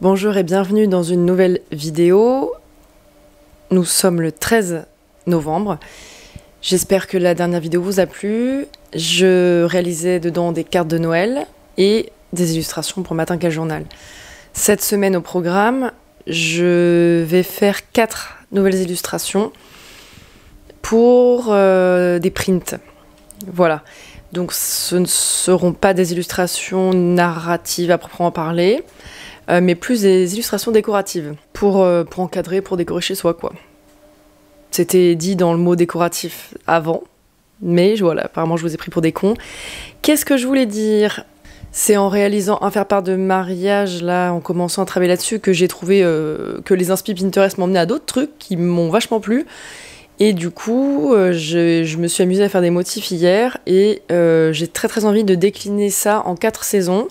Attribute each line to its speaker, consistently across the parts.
Speaker 1: Bonjour et bienvenue dans une nouvelle vidéo. Nous sommes le 13 novembre. J'espère que la dernière vidéo vous a plu. Je réalisais dedans des cartes de Noël et des illustrations pour Matin Quel Journal. Cette semaine au programme, je vais faire 4 nouvelles illustrations pour des prints. Voilà. Donc ce ne seront pas des illustrations narratives à proprement parler, mais plus des illustrations décoratives pour encadrer, pour décorer chez soi, quoi. C'était dit dans le mot décoratif avant, mais voilà, apparemment je vous ai pris pour des cons. Qu'est-ce que je voulais dire ? C'est en réalisant un faire-part de mariage, là, en commençant à travailler là-dessus, que j'ai trouvé que les inspi Pinterest m'emmenaient à d'autres trucs qui m'ont vachement plu. Et du coup, je me suis amusée à faire des motifs hier, et j'ai très envie de décliner ça en 4 saisons.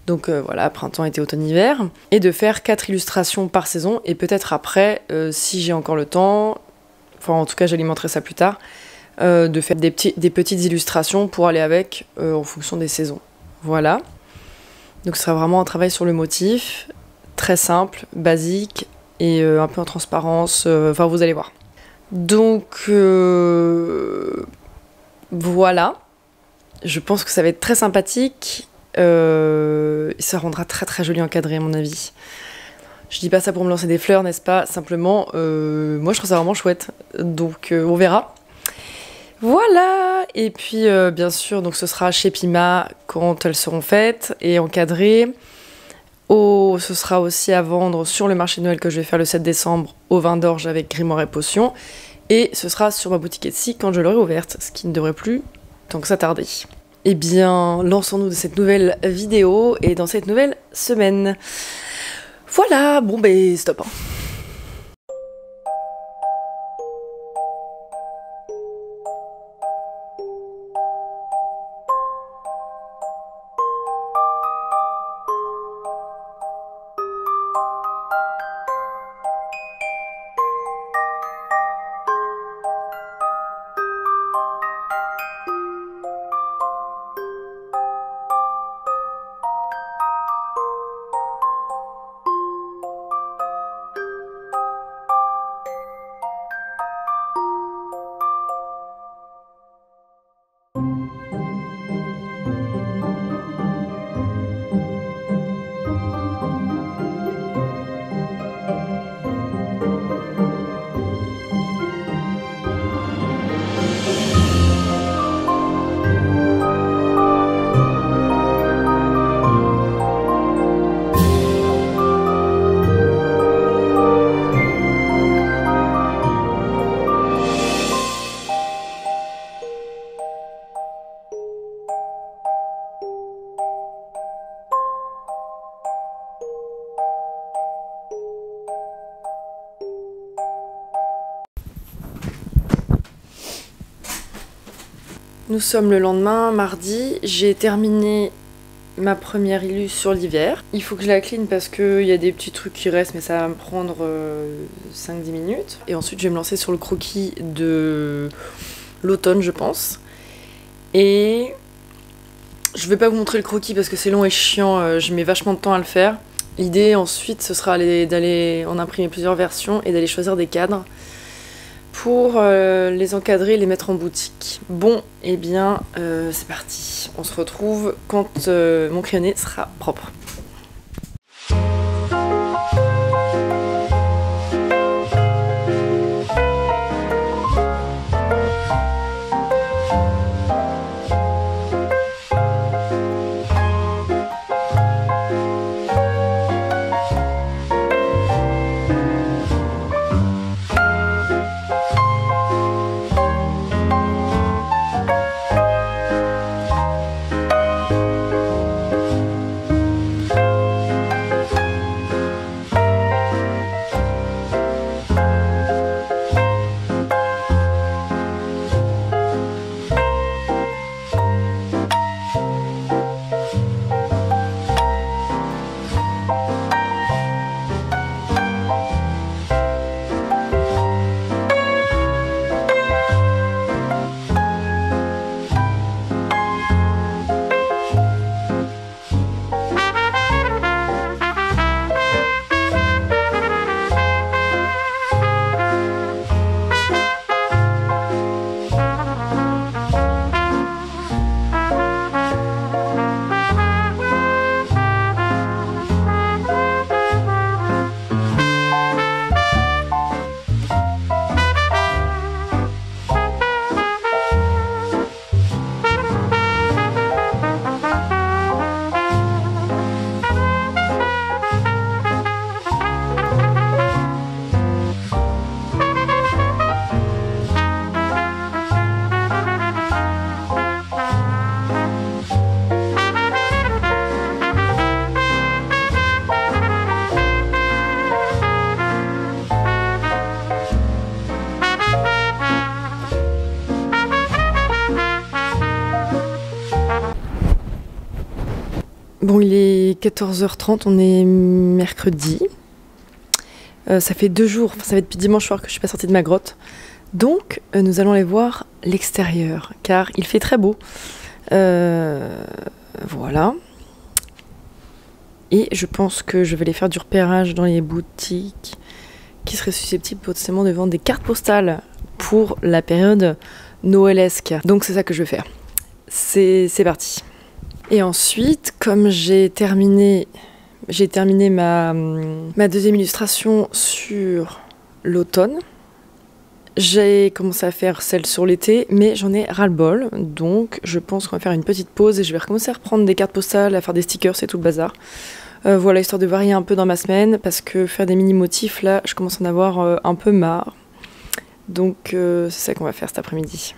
Speaker 1: Donc voilà, printemps, été, automne, hiver. Et de faire 4 illustrations par saison, et peut-être après, si j'ai encore le temps, enfin en tout cas j'alimenterai ça plus tard, de faire des petites illustrations pour aller avec en fonction des saisons. Voilà. Donc ce sera vraiment un travail sur le motif, très simple, basique, et un peu en transparence, enfin vous allez voir. Donc voilà, je pense que ça va être très sympathique. Ça rendra très joli encadré à mon avis. Je dis pas ça pour me lancer des fleurs, n'est-ce pas? Simplement, moi je trouve ça vraiment chouette. Donc on verra. Voilà. Et puis bien sûr, donc ce sera chez Pima quand elles seront faites et encadrées. Ce sera aussi à vendre sur le marché de Noël que je vais faire le 7 décembre au vin d'orge avec Grimoire et Potions. Et ce sera sur ma boutique Etsy quand je l'aurai ouverte, ce qui ne devrait plus tant que ça tarder. Eh bien, lançons-nous de cette nouvelle vidéo et dans cette nouvelle semaine. Voilà, bon ben stop. Nous sommes le lendemain, mardi. J'ai terminé ma première illu sur l'hiver. Il faut que je la clean parce qu'il y a des petits trucs qui restent, mais ça va me prendre 5-10 minutes. Et ensuite, je vais me lancer sur le croquis de l'automne, je pense. Et je vais pas vous montrer le croquis parce que c'est long et chiant, je mets vachement de temps à le faire. L'idée ensuite, ce sera d'aller en imprimer plusieurs versions et d'aller choisir des cadres pour les encadrer et les mettre en boutique. Bon, eh bien, c'est parti. On se retrouve quand mon crayonné sera propre. Bon, il est 14h30, on est mercredi. Ça fait 2 jours, ça va être depuis dimanche soir que je suis pas sortie de ma grotte. Donc, nous allons aller voir l'extérieur, car il fait très beau. Voilà. Et je pense que je vais aller faire du repérage dans les boutiques qui seraient susceptibles potentiellement de vendre des cartes postales pour la période noëlesque. Donc c'est ça que je vais faire. C'est parti. Et ensuite, comme j'ai terminé ma deuxième illustration sur l'automne, j'ai commencé à faire celle sur l'été, mais j'en ai ras-le-bol. Donc je pense qu'on va faire une petite pause et je vais recommencer à reprendre des cartes postales, à faire des stickers et tout le bazar. Voilà, histoire de varier un peu dans ma semaine, parce que faire des mini-motifs, là, je commence à en avoir un peu marre. Donc c'est ça qu'on va faire cet après-midi.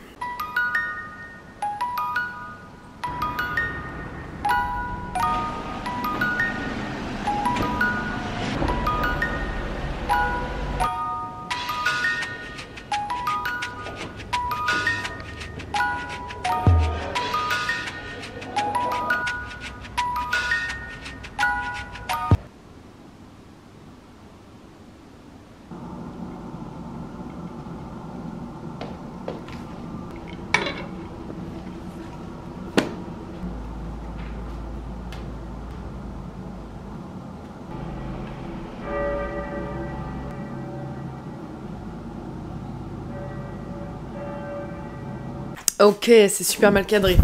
Speaker 1: Ok, c'est super mal cadré.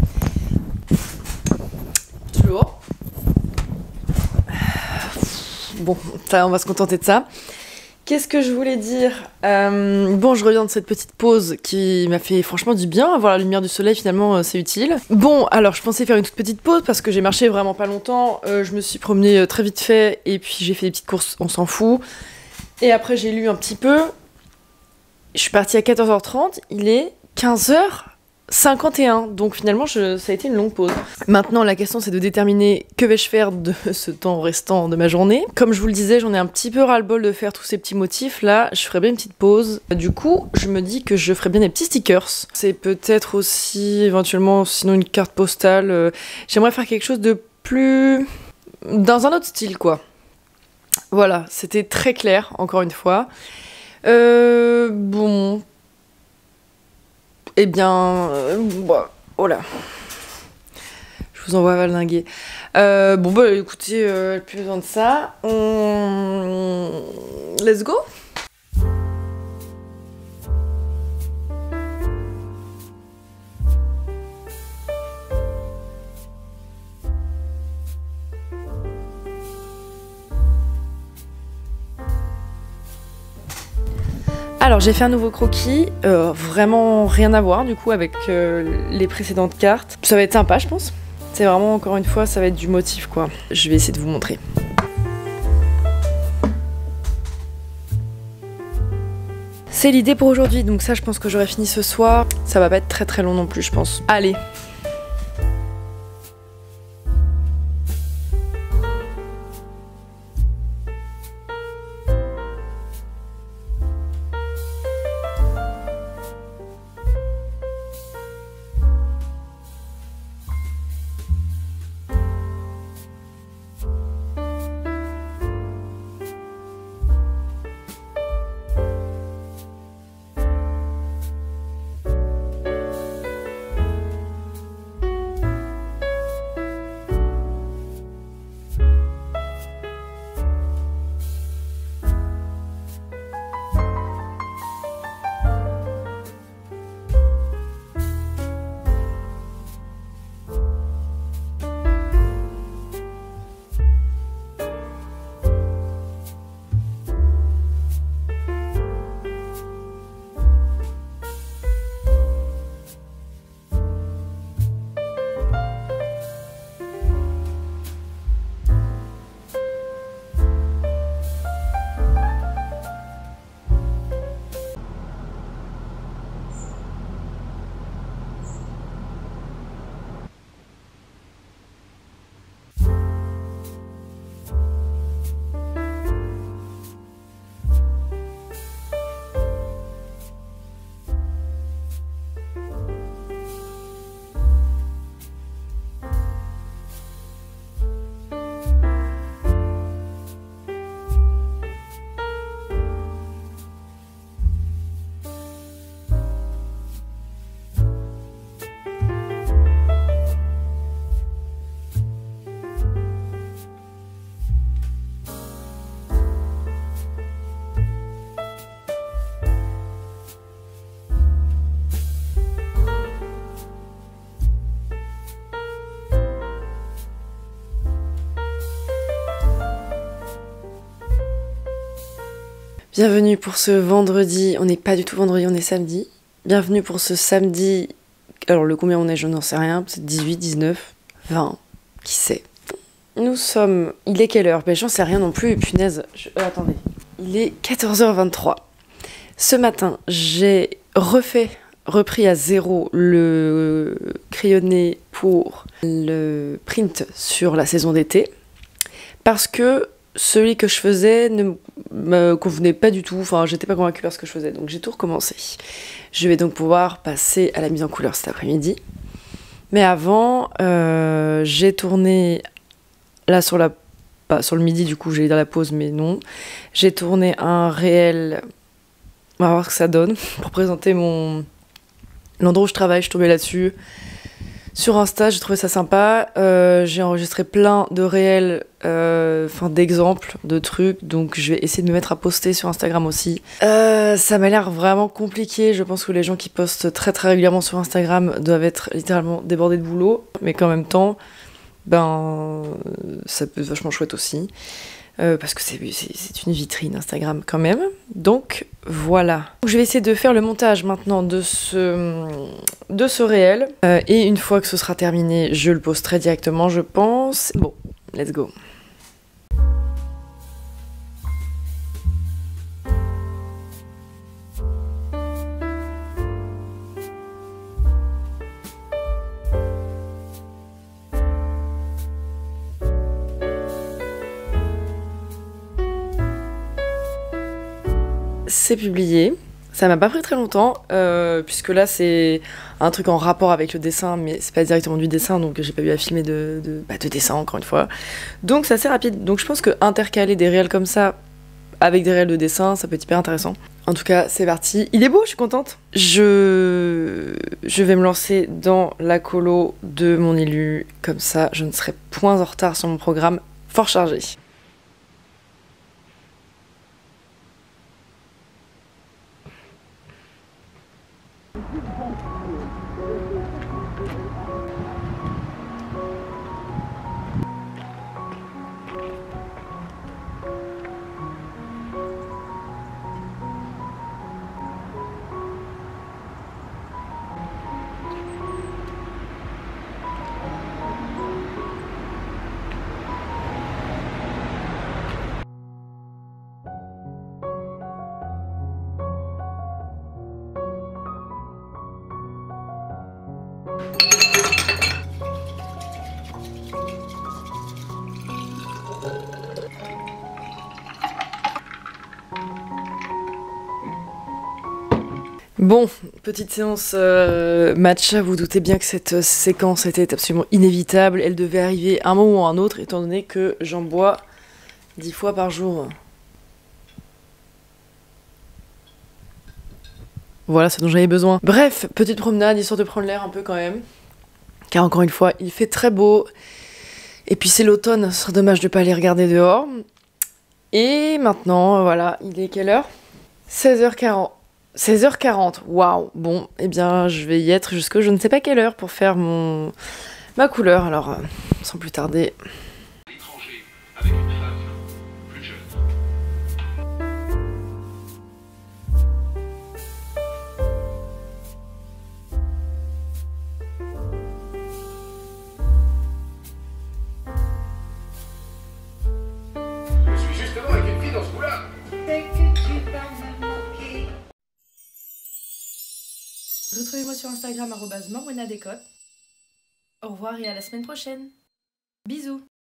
Speaker 1: Toujours. Bon, ça, on va se contenter de ça. Qu'est-ce que je voulais dire? Bon, je reviens de cette petite pause qui m'a fait franchement du bien. Avoir la lumière du soleil, finalement, c'est utile. Bon, alors, je pensais faire une toute petite pause parce que j'ai marché vraiment pas longtemps. Je me suis promenée très vite fait et puis j'ai fait des petites courses, on s'en fout. Et après, j'ai lu un petit peu. Je suis partie à 14h30, il est 15h51, donc finalement ça a été une longue pause. Maintenant la question c'est de déterminer que vais-je faire de ce temps restant de ma journée. Comme je vous le disais, j'en ai un petit peu ras-le-bol de faire tous ces petits motifs, là je ferais bien une petite pause. Du coup je me dis que je ferais bien des petits stickers. C'est peut-être aussi éventuellement sinon une carte postale. J'aimerais faire quelque chose de plus... dans un autre style quoi. Voilà, c'était très clair encore une fois. Bon... Eh bien, bah, oh là, je vous envoie valdinguer. Bon bah écoutez, plus besoin de ça. Let's go. Alors j'ai fait un nouveau croquis, vraiment rien à voir du coup avec les précédentes cartes. Ça va être sympa je pense. C'est vraiment encore une fois ça va être du motif quoi. Je vais essayer de vous montrer. C'est l'idée pour aujourd'hui, donc ça je pense que j'aurai fini ce soir. Ça va pas être très très long non plus je pense. Allez. Bienvenue pour ce vendredi, on n'est pas du tout vendredi, on est samedi. Bienvenue pour ce samedi, alors le combien on est, je n'en sais rien, peut-être 18, 19, 20, qui sait. Nous sommes, il est quelle heure? Ben j'en sais rien non plus, punaise, attendez. Il est 14h23. Ce matin, j'ai repris à zéro le crayonné pour le print sur la saison d'été, parce que celui que je faisais ne me convenait pas du tout, enfin j'étais pas convaincue par ce que je faisais, donc j'ai tout recommencé. Je vais donc pouvoir passer à la mise en couleur cet après-midi. Mais avant, j'ai tourné, là sur le midi du coup, j'allais dans la pause, mais non. J'ai tourné un réel, on va voir ce que ça donne, pour présenter l'endroit où je travaille, je tombais là-dessus. Sur Insta, j'ai trouvé ça sympa. J'ai enregistré plein de réels, d'exemples, de trucs. Donc je vais essayer de me mettre à poster sur Instagram aussi. Ça m'a l'air vraiment compliqué. Je pense que les gens qui postent très très régulièrement sur Instagram doivent être littéralement débordés de boulot. Mais qu'en même temps, ça peut être vachement chouette aussi. Parce que c'est une vitrine Instagram quand même. Donc voilà. Je vais essayer de faire le montage maintenant de ce réel. Et une fois que ce sera terminé, je le posterai directement, je pense. Bon, let's go. C'est publié, ça m'a pas pris très longtemps, puisque là c'est un truc en rapport avec le dessin, mais c'est pas directement du dessin, donc j'ai pas eu à filmer de dessin encore une fois. Donc c'est assez rapide, donc je pense que intercaler des réels comme ça avec des réels de dessin, ça peut être hyper intéressant. En tout cas, c'est parti. Il est beau, je suis contente. Je vais me lancer dans la colo de mon élu, comme ça je ne serai point en retard sur mon programme fort chargé. Bon, petite séance matcha, vous doutez bien que cette séquence était absolument inévitable, elle devait arriver un moment ou un autre, étant donné que j'en bois 10 fois par jour. Voilà ce dont j'avais besoin. Bref, petite promenade, histoire de prendre l'air un peu quand même, car encore une fois, il fait très beau, et puis c'est l'automne, ce serait dommage de pas aller regarder dehors. Et maintenant, voilà, il est quelle heure? 16h40. 16h40, waouh. Bon, eh bien, je vais y être jusqu'à je ne sais pas quelle heure pour faire ma couleur. Alors, sans plus tarder.
Speaker 2: L'étranger avec une femme plus jeune. Je suis justement avec une fille dans ce coup-là.
Speaker 3: Dès que tu vas me manquer.
Speaker 1: Retrouvez-moi sur Instagram @morwenadécote. Au revoir et à la semaine prochaine. Bisous.